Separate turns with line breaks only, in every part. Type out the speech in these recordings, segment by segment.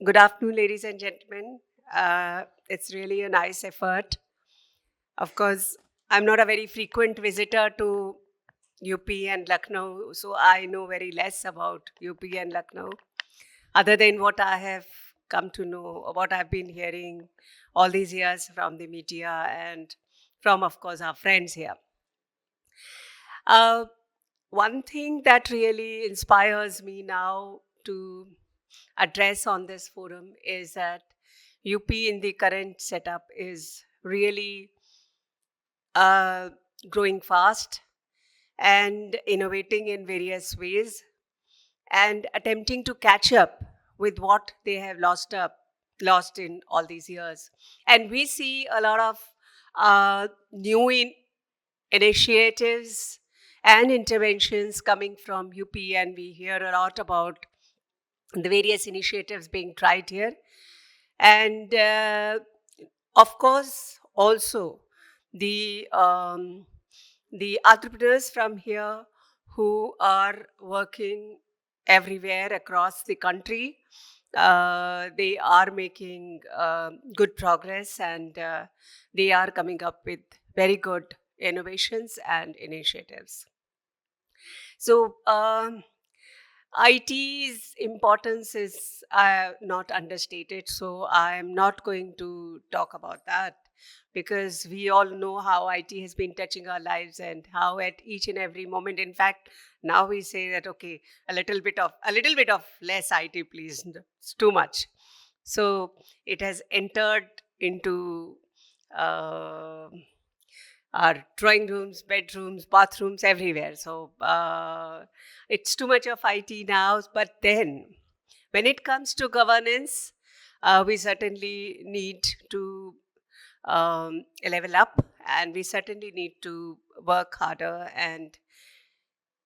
Good afternoon, ladies and gentlemen. It's really a nice effort. Of course, I'm not a very frequent visitor to UP and Lucknow, so I know very less about UP and Lucknow, other than what I have come to know, or what I've been hearing all these years from the media and from, of course, our friends here. Uh, One thing that really inspires me now to address on this forum is that UP in the current setup is really uh, growing fast and innovating in various ways and attempting to catch up with what they have lost in all these years. And we see a lot of new initiatives and interventions coming from UP, and we hear a lot about the various initiatives being tried here. And of course, also the entrepreneurs from here who are working everywhere across the country. They are making good progress, and they are coming up with very good innovations and initiatives. So, IT's importance is not understated, so I am not going to talk about that because we all know how IT has been touching our lives and how at each and every moment. In fact, now we say that okay, a little bit of less IT, please. It's too much. So it has entered into uh, our drawing rooms, bedrooms, bathrooms, everywhere. So it's too much of IT now. But then, when it comes to governance, we certainly need to level up, and we certainly need to work harder and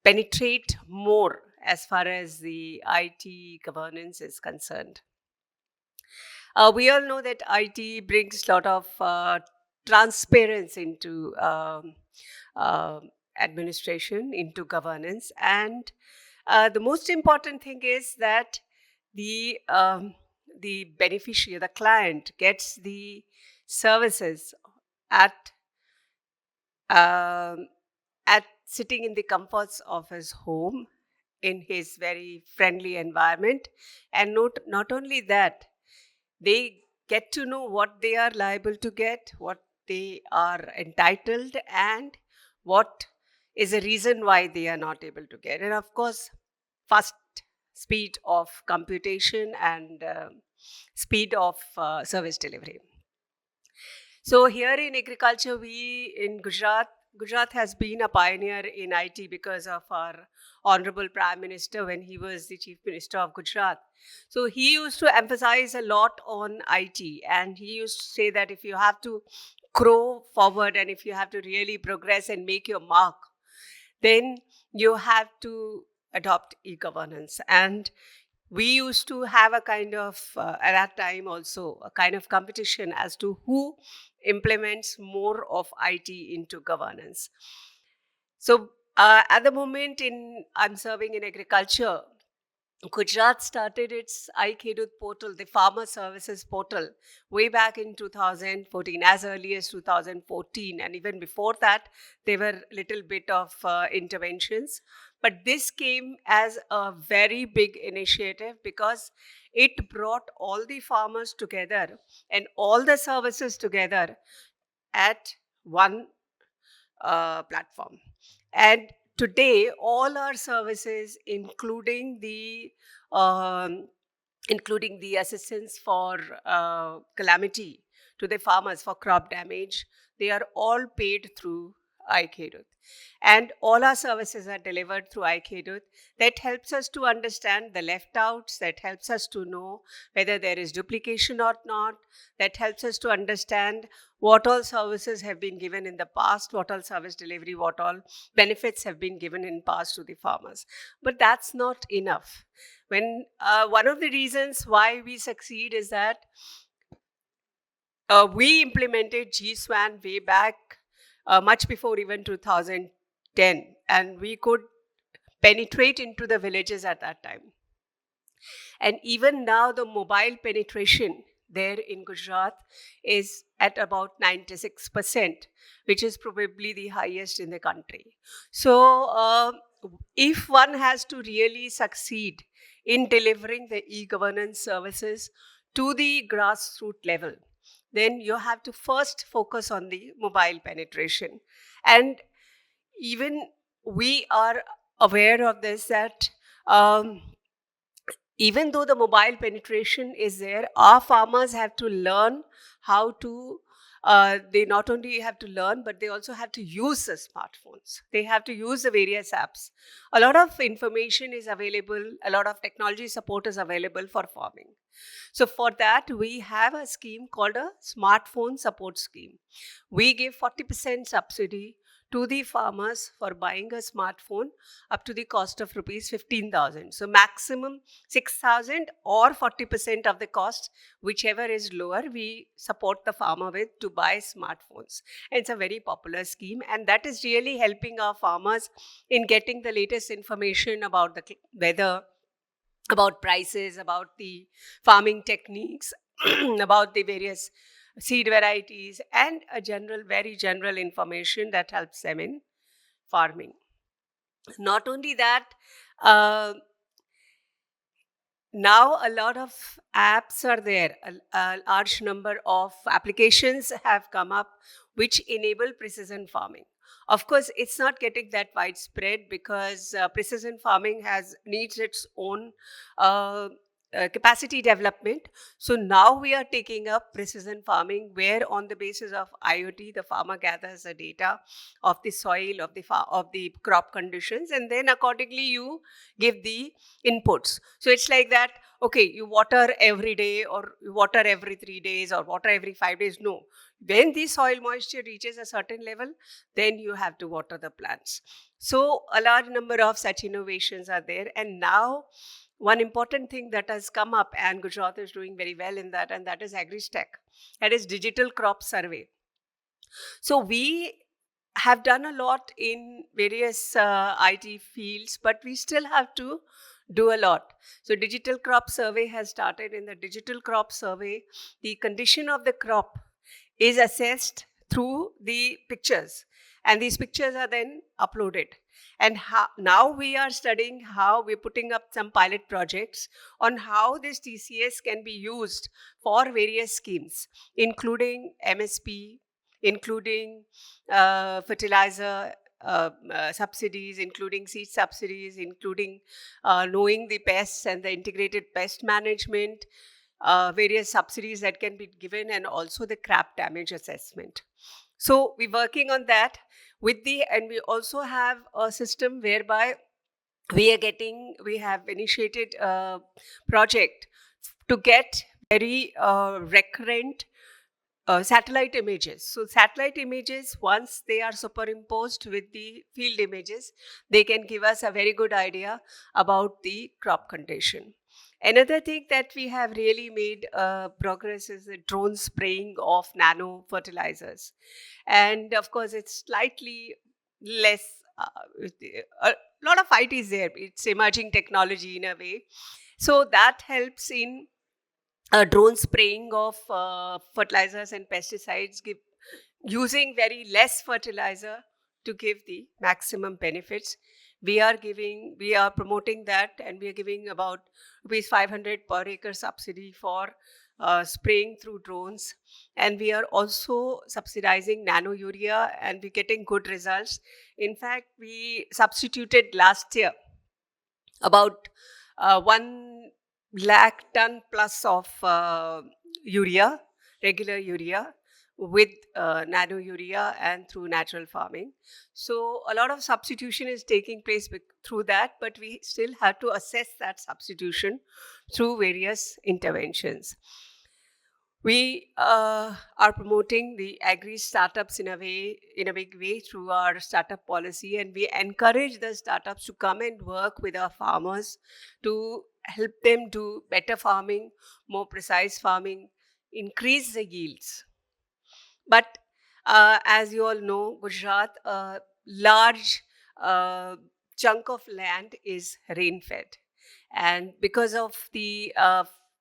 penetrate more as far as the IT governance is concerned. We all know that IT brings a lot of transparency into uh, administration, into governance, and the most important thing is that the beneficiary, the client, gets the services at um, at sitting in the comforts of his home in his very friendly environment, and not only that, they get to know what they are liable to get, what they are entitled, and what is a reason why they are not able to get. And of course, fast speed of computation and speed of service delivery. So here in agriculture, we in Gujarat has been a pioneer in IT because of our honorable Prime Minister when he was the Chief Minister of Gujarat. So he used to emphasize a lot on IT, and he used to say that if you have to grow forward and if you have to really progress and make your mark, then you have to adopt e-governance. And we used to have a kind of at that time also a kind of competition as to who implements more of IT into governance. So at the moment in I'm serving in agriculture, Gujarat started its iKedut portal, the farmer services portal, way back in 2014, as early as 2014. And even before that, there were little bit of interventions. But this came as a very big initiative because it brought all the farmers together and all the services together at one platform. And today, all our services, um, including the assistance for calamity to the farmers for crop damage, they are all paid through iKedut. And all our services are delivered through iKedut. That helps us to understand the left outs, that helps us to know whether there is duplication or not, that helps us to understand what all services have been given in the past, what all service delivery, what all benefits have been given in past to the farmers. But that's not enough. When one of the reasons why we succeed is that we implemented GSWAN way back much before even 2010, and we could penetrate into the villages at that time. And even now, the mobile penetration there in Gujarat is at about 96%, which is probably the highest in the country. So, if one has to really succeed in delivering the e-governance services to the grassroots level, then you have to first focus on the mobile penetration. And even we are aware of this, that um, even though the mobile penetration is there, our farmers have to learn how to. They not only have to learn, but they also have to use the smartphones. They have to use the various apps. A lot of information is available, a lot of technology support is available for farming. So, for that, we have a scheme called a smartphone support scheme. We give 40% subsidy to the farmers for buying a smartphone up to the cost of rupees 15,000. So, maximum 6,000 or 40% of the cost, whichever is lower, we support the farmer with to buy smartphones. And it's a very popular scheme, and that is really helping our farmers in getting the latest information about the weather, about prices, about the farming techniques, about the various seed varieties, and a general, very general information that helps them in farming. Not only that, uh, now a lot of apps are there. A large number of applications have come up which enable precision farming. Of course, it's not getting that widespread because precision farming needs its own capacity development. So now we are taking up precision farming, where on the basis of IoT, the farmer gathers the data of the soil, of the crop conditions, and then accordingly you give the inputs. So it's like that, okay, you water every day, or you water every 3 days, or water every 5 days. No. When the soil moisture reaches a certain level, then you have to water the plants. So a large number of such innovations are there. And now one important thing that has come up, and Gujarat is doing very well in that, and that is AgriStack. That is digital crop survey. So we have done a lot in various IT fields, but we still have to do a lot. So digital crop survey has started. In the digital crop survey, the condition of the crop is assessed through the pictures, and these pictures are then uploaded. And now we are studying how we're putting up some pilot projects on how this TCS can be used for various schemes, including MSP, including fertilizer subsidies, including seed subsidies, including knowing the pests and the integrated pest management, various subsidies that can be given, and also the crop damage assessment. So we're working on that and we also have a system whereby we have initiated a project to get very recurrent satellite images. So satellite images, once they are superimposed with the field images, they can give us a very good idea about the crop condition. Another thing that we have really made progress is the drone spraying of nano fertilizers. And of course, it's slightly less, a lot of IT is there. It's emerging technology in a way. So that helps in drone spraying of fertilizers and pesticides, using very less fertilizer to give the maximum benefits. We are promoting that, and we are giving about rupees 500 per acre subsidy for spraying through drones. And we are also subsidizing nano urea, and we're getting good results. In fact, we substituted last year about 1 lakh ton plus of urea, regular urea, with nano urea and through natural farming. So a lot of substitution is taking place through that, but we still have to assess that substitution through various interventions. We are promoting the agri startups in a big way through our startup policy, and we encourage the startups to come and work with our farmers to help them do better farming, more precise farming, increase the yields. But as you all know, Gujarat, a large chunk of land is rain fed. And because of the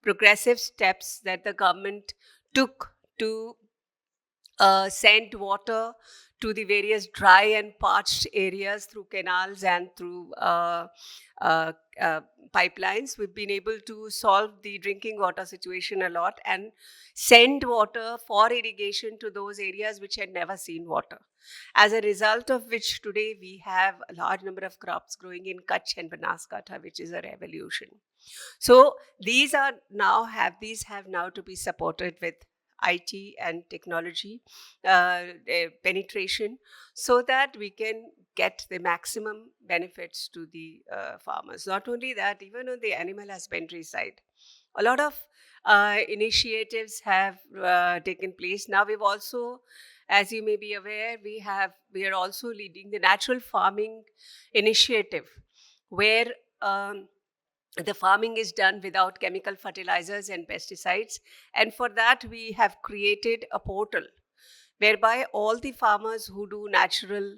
progressive steps that the government took to send water to the various dry and parched areas through canals and through uh, uh, pipelines, we've been able to solve the drinking water situation a lot and send water for irrigation to those areas which had never seen water. As a result of which, today we have a large number of crops growing in Kutch and Banaskantha, which is a revolution. So these have now to be supported with IT and technology penetration, so that we can get the maximum benefits to the farmers. Not only that, even on the animal husbandry side, a lot of initiatives have taken place. Now we've also, as you may be aware, we are also leading the natural farming initiative, where the farming is done without chemical fertilizers and pesticides. And for that, we have created a portal whereby all the farmers who do natural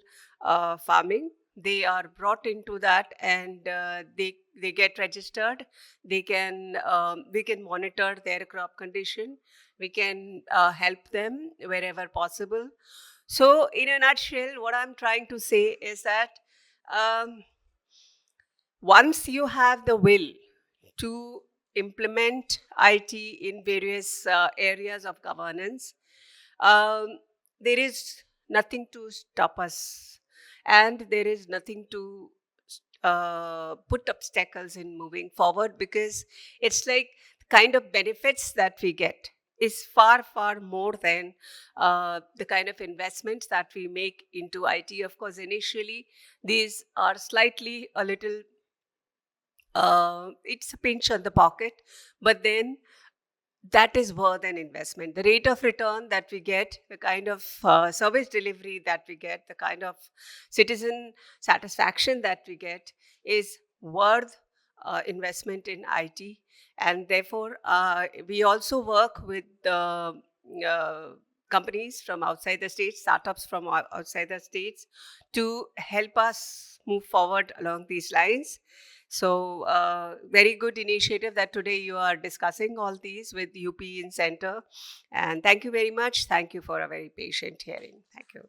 farming, they are brought into that, and they get registered. They can we can monitor their crop condition. We can help them wherever possible. So in a nutshell, what I'm trying to say is that um, once you have the will to implement IT in various areas of governance, um, there is nothing to stop us, and there is nothing to put obstacles in moving forward, because it's like the kind of benefits that we get is far, far more than the kind of investments that we make into IT. Of course, initially, these are slightly a little it's a pinch on the pocket, but then that is worth an investment. The rate of return that we get, the kind of service delivery that we get, the kind of citizen satisfaction that we get is worth investment in IT. And therefore, we also work with uh, companies from outside the states, startups from outside the states, to help us move forward along these lines. So, very good initiative that today you are discussing all these with UP in Center. And thank you very much. Thank you for a very patient hearing. Thank you.